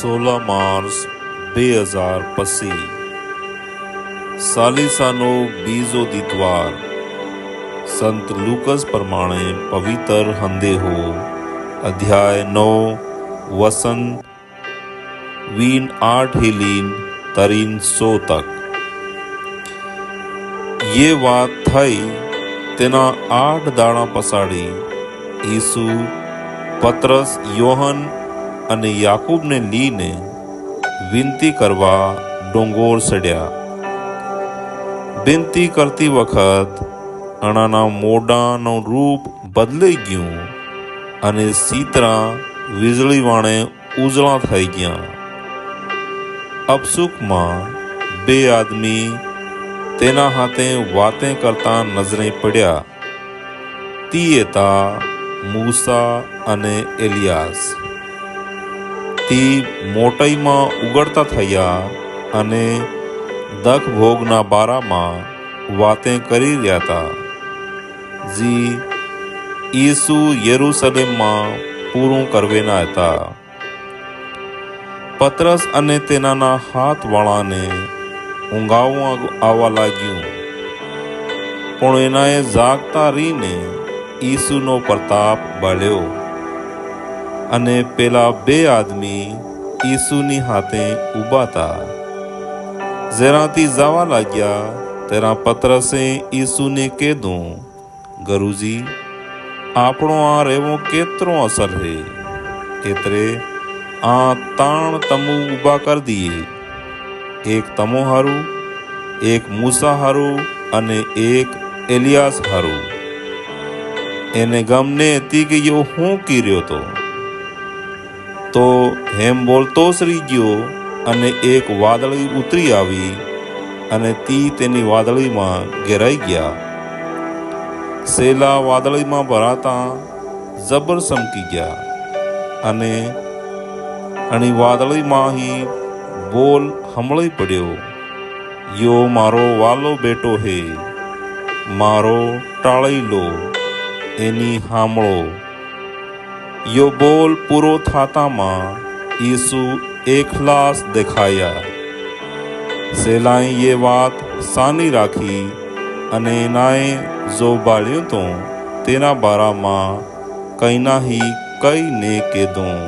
16 March 2025 સાલિસાનો બીજો દિતવાર સંત looks પ્રમાણે પવિત્ર હંદેહો અધ્યાય 9 વસન 8 હિલીન 300 તક। ये વાત થઈ તેના 8 દાડા પછાડી ઈસુ પતરસ, યોહન અને યાકૂબને લઈને વિનંતી કરવા ડોંગોર ચડ્યા। વિનંતી કરતી વખત અણાના મોઢાનું રૂપ બદલાઈ ગયું અને સીતરા વીજળી વાણે ઉજળા થઈ ગયા। અપસુકમાં બે આદમી તેના હાથે વાતે કરતા નજરે પડ્યા। તી હતા મૂસા અને એલિયાસ। તી મોટાઈમાં ઉગડતા થયા અને દખ ભોગના બારામાં વાતે કરી રહ્યા હતા, જી ઈસુ યરુશલેમમાં પૂરું કરવેના હતા। પતરસ અને તેનાના હાથવાળાને ઊંઘાવું આવવા લાગ્યું, પણ એનાએ જાગતા રહીને ઈસુનો પ્રતાપ બાળ્યો અને પેલા બે આદમી ઈસુની હાથે ઊભા હતા। જરાથી જવા લાગ્યા તેના પતરસે ઈસુને કીધું, ગુરુજી, આપણો આ રહેવો કેતરો અસર હે, એટલે આ તાણ તમુ ઊભા કરી દઈએ, એક તમો હારું, એક મૂસા હારું અને એક એલિયાસ હારું। એને ગમને હતી કે યો હું કર્યો તો હેમ બોલતો જ રહી ગયો અને એક વાદળી ઉતરી આવી અને તી તેની વાદળીમાં ઘેરાઈ ગયા। સેલા વાદળીમાં ભરાતા જબર ચમકી ગયા અને અણી વાદળીમાં બોલ હમળી પડ્યો, યો મારો વાલો બેટો હે, મારો ટાળી લો, એની હામળો। યો બોલ પૂરો થાતામાં ઈસુ એકલાસ દેખાયા। સેલાએ ये વાત સાની રાખી અને એનાએ જો બાળ્યું તો તેના બારામાં કઈ નાહી કઈ ને કીધું।